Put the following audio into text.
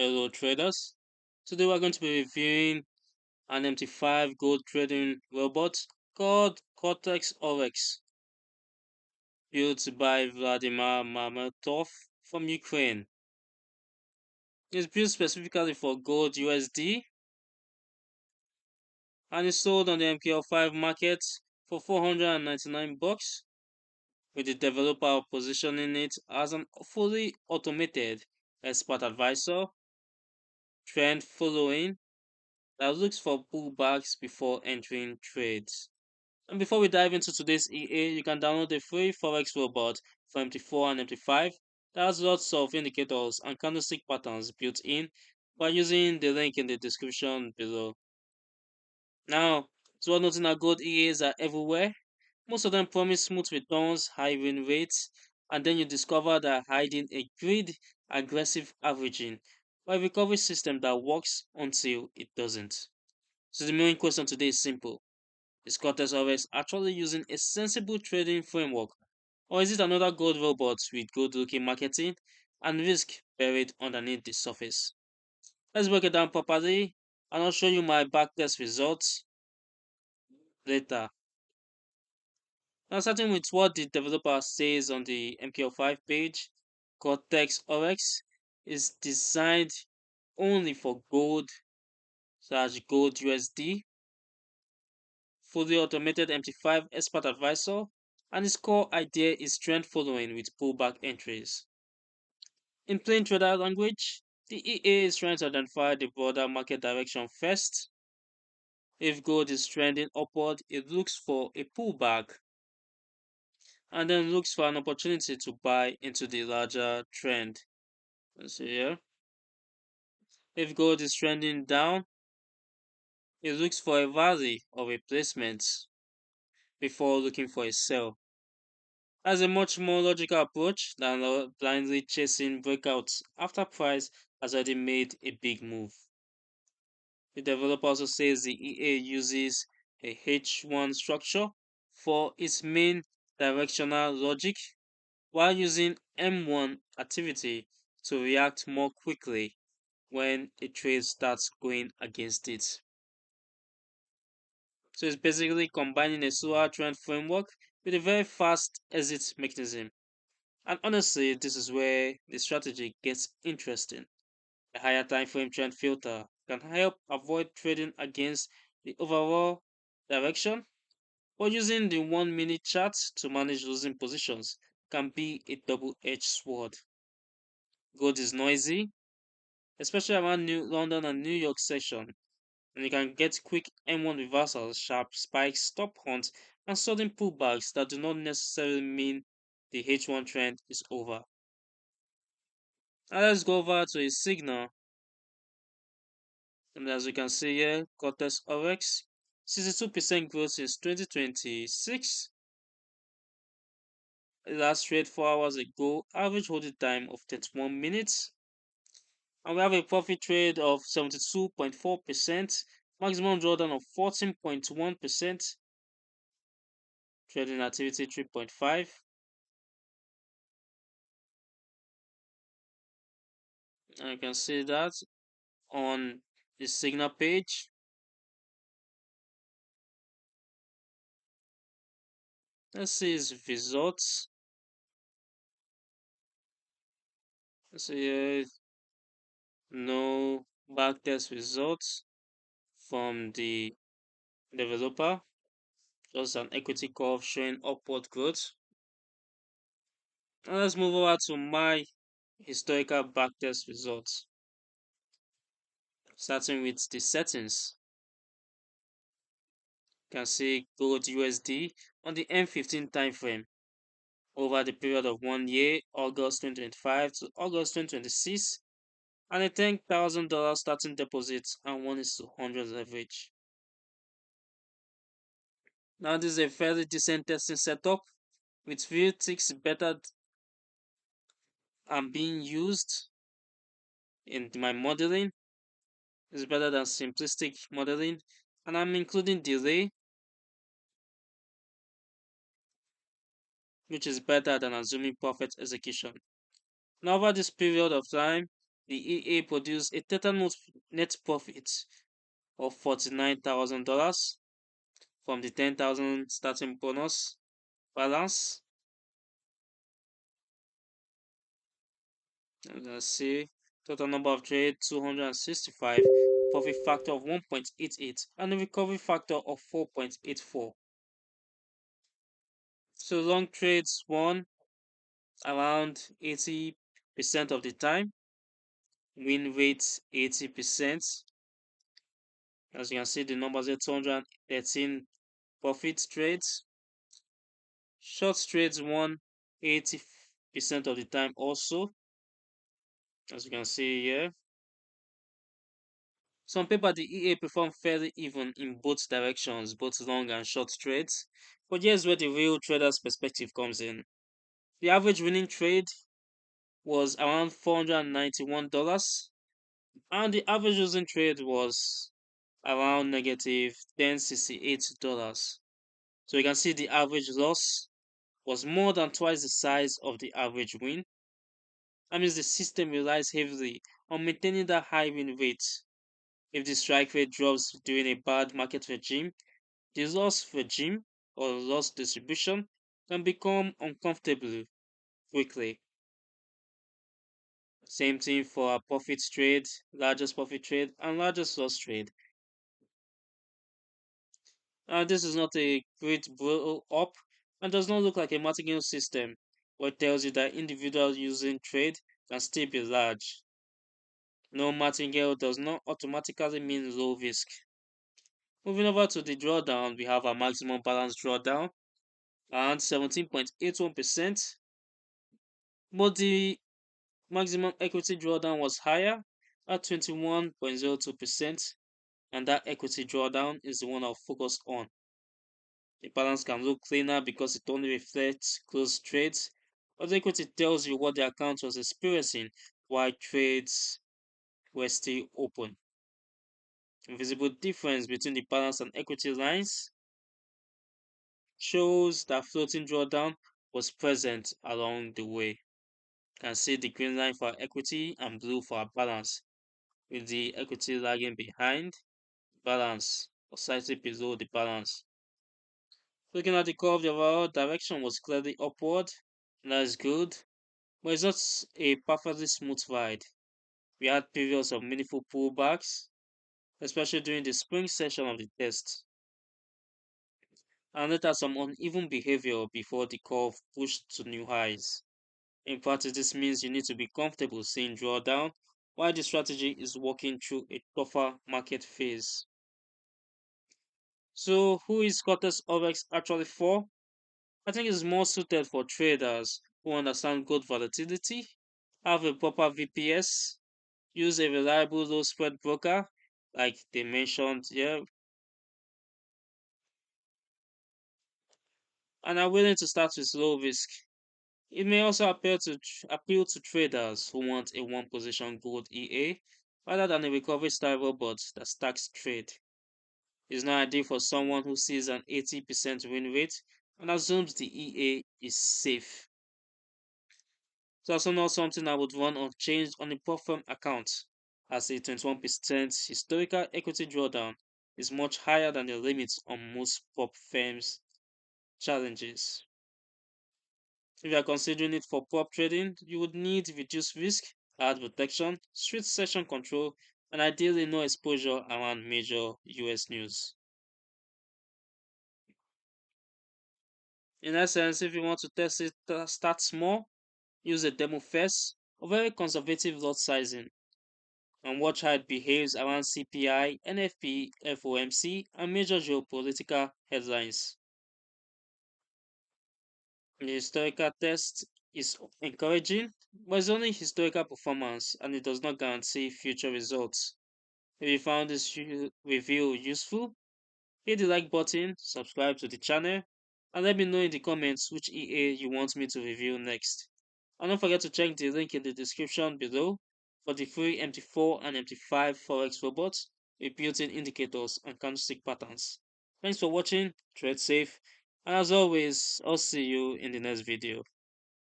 Hello traders. Today we're going to be reviewing an MT5 gold trading robot called Cortex Aurex, built by Vladimir Mametov from Ukraine. It's built specifically for gold USD and is sold on the MKL5 market for $499, with the developer positioning it as an fully automated expert advisor, trend following, that looks for pullbacks before entering trades. And before we dive into today's EA, you can download the free Forex robot for MT4 and MT5 that has lots of indicators and candlestick patterns built in by using the link in the description below. Now, it's worth noting that gold EAs are everywhere. Most of them promise smooth returns, high win rates, and then you discover they're hiding a greed aggressive averaging or a recovery system that works until it doesn't. So the main question today is simple. Is Cortex Aurex actually using a sensible trading framework, or is it another gold robot with good looking marketing and risk buried underneath the surface? Let's break it down properly and I'll show you my backtest results later. Now, starting with what the developer says on the MKL5 page, Cortex Aurex is designed only for gold slash gold USD, fully automated MT5 expert advisor, and its core idea is trend following with pullback entries. In plain trader language, the EA is trying to identify the broader market direction first. If gold is trending upward, it looks for a pullback and then looks for an opportunity to buy into the larger trend. Let's see here. If gold is trending down, it looks for a rally or replacement before looking for a sell. That's a much more logical approach than blindly chasing breakouts after price has already made a big move. The developer also says the EA uses a H1 structure for its main directional logic while using M1 activity to react more quickly when a trade starts going against it. So it's basically combining a slower trend framework with a very fast exit mechanism. And honestly, this is where the strategy gets interesting. A higher time frame trend filter can help avoid trading against the overall direction, but using the 1 minute chart to manage losing positions can be a double-edged sword. Gold is noisy, especially around New London and New York session, and you can get quick M1 reversals, sharp spikes, stop hunts, and sudden pullbacks that do not necessarily mean the H1 trend is over. Now let's go over to a signal. And as you can see here, Cortex Aurex, 62% growth since 2026. Last trade 4 hours ago, average holding time of 31 minutes. And we have a profit trade of 72.4%, maximum drawdown of 14.1%, trading activity 3.5. And you can see that on the signal page. Let's see his results. Let's see no backtest results from the developer, just an equity curve showing upward growth. Now let's move over to my historical backtest results, starting with the settings. You can see gold USD on the M15 time frame over the period of 1 year, August 2025 to August 2026, and a $10,000 starting deposit and 1:100 leverage. Now this is a fairly decent testing setup with few ticks better and being used in my modeling. It's better than simplistic modeling, and I'm including delay, which is better than assuming perfect execution. Now over this period of time, The EA produced a total net profit of $49,000 from the 10,000 starting bonus balance. Let's see. Total number of trades 265, profit factor of 1.88, and a recovery factor of 4.84. So long trades won around 80% of the time, win rate 80%. As you can see, the numbers are 213 profit trades. Short trades won 80% of the time also, as you can see here. So on paper, the EA performed fairly even in both directions, both long and short trades. But here's where the real trader's perspective comes in. The average winning trade was around $491, and the average losing trade was around negative $1068. So you can see the average loss was more than twice the size of the average win. That means the system relies heavily on maintaining that high win rate. If the strike rate drops during a bad market regime, the loss regime or loss distribution can become uncomfortable quickly. Same thing for a profit trade, largest profit trade, and largest loss trade. This is not a great blow up and does not look like a martingale system, what tells you that individual using trade can still be large. No martingale does not automatically mean low risk. Moving over to the drawdown, we have a maximum balance drawdown around 17.81%, but the maximum equity drawdown was higher at 21.02%, and that equity drawdown is the one I'll focus on. The balance can look cleaner because it only reflects closed trades, but the equity tells you what the account was experiencing while trades were still open. The visible difference between the balance and equity lines shows that floating drawdown was present along the way. You can see the green line for equity and blue for balance, with the equity lagging behind balance or slightly below the balance. Looking at the curve, the overall direction was clearly upward, and that is good, but it's not a perfectly smooth ride. We had periods of meaningful pullbacks, especially during the spring session of the test, and later some uneven behavior before the curve pushed to new highs. In practice, this means you need to be comfortable seeing drawdown while the strategy is working through a tougher market phase. So, who is Cortex Aurex actually for? I think it's more suited for traders who understand good volatility, have a proper VPS, use a reliable low spread broker, like they mentioned here, and are willing to start with low risk. It may also appeal to traders who want a one position gold EA rather than a recovery style robot that stacks trade. It's not ideal for someone who sees an 80% win rate and assumes the EA is safe. It's also not something I would run unchanged on a prop firm account, as a 21% historical equity drawdown is much higher than the limits on most prop firms' challenges. If you are considering it for prop trading, you would need reduced risk, hard protection, strict session control, and ideally no exposure around major US news. In essence, if you want to test it, start small, use a demo first, or very conservative lot sizing, and watch how it behaves around CPI, NFP, FOMC, and major geopolitical headlines. The historical test is encouraging, but it's only historical performance and it does not guarantee future results. If you found this review useful, hit the like button, subscribe to the channel, and let me know in the comments which EA you want me to review next. And don't forget to check the link in the description below for the free MT4 and MT5 Forex robots with built-in indicators and candlestick patterns. Thanks for watching, trade safe, and as always, I'll see you in the next video.